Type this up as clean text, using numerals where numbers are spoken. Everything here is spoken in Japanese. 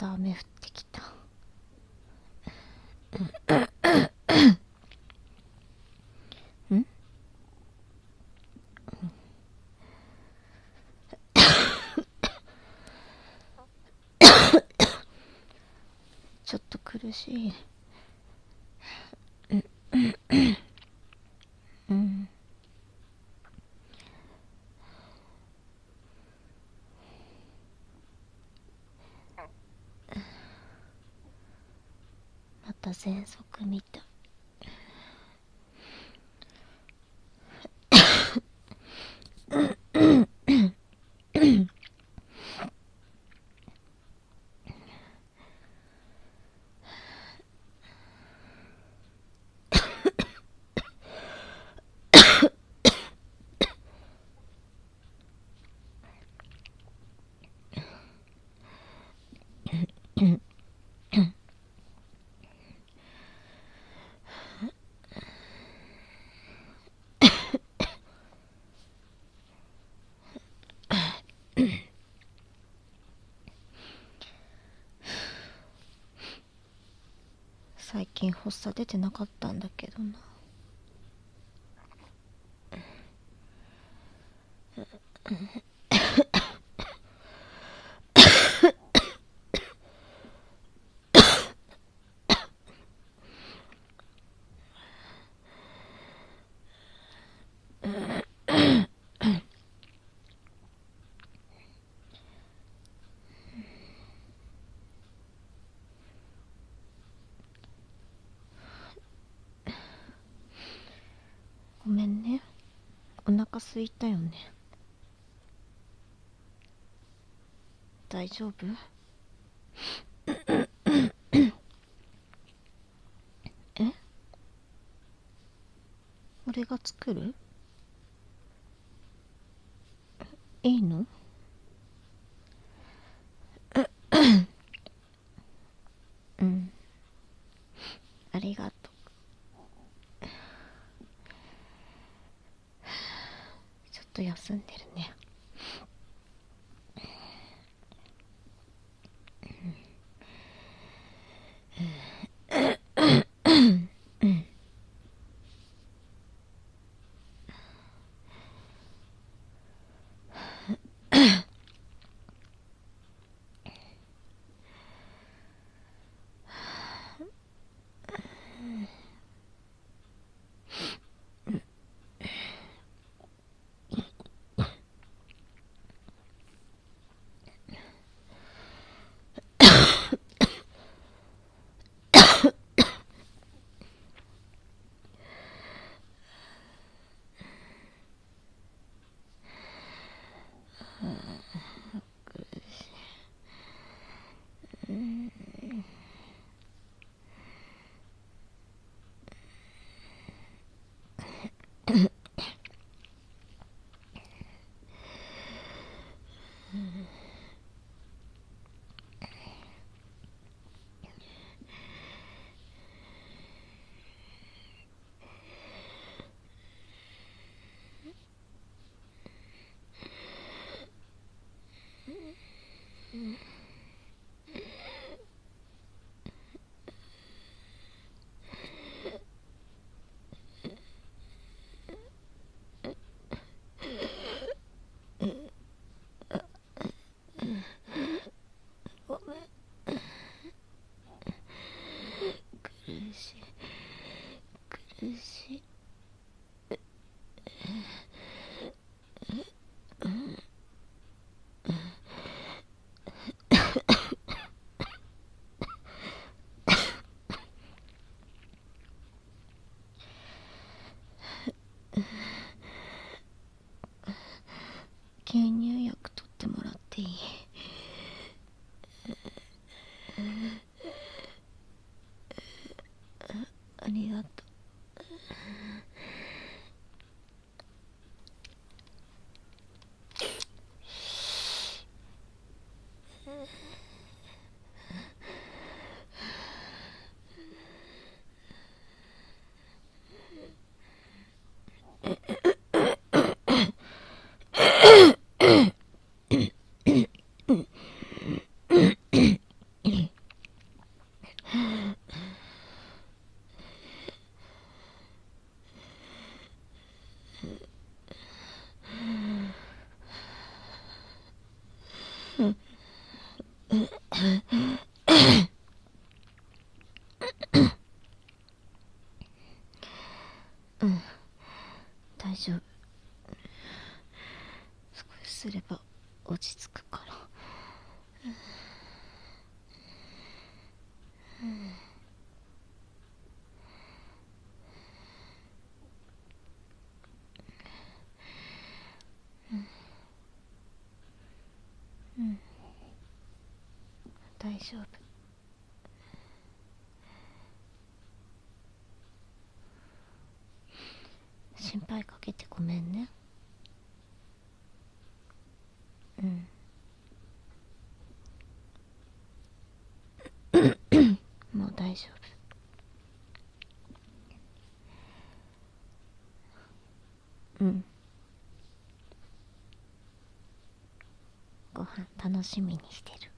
た雨降ってきた。んちょっと苦しい。うん。また喘息みたい。最近発作出てなかったんだけどな。ごめんね。お腹すいたよね。大丈夫？え？俺が作る？いいの？うん。ありがとう。ちょっと休んでるね。ごめん。苦しい。苦しい。吸入薬取ってもらっていい？ありがとうん、大丈夫。少しすれば落ち着くから。うん、大丈夫。心配かけてごめんね。うん。もう大丈夫。うん。ご飯楽しみにしてる。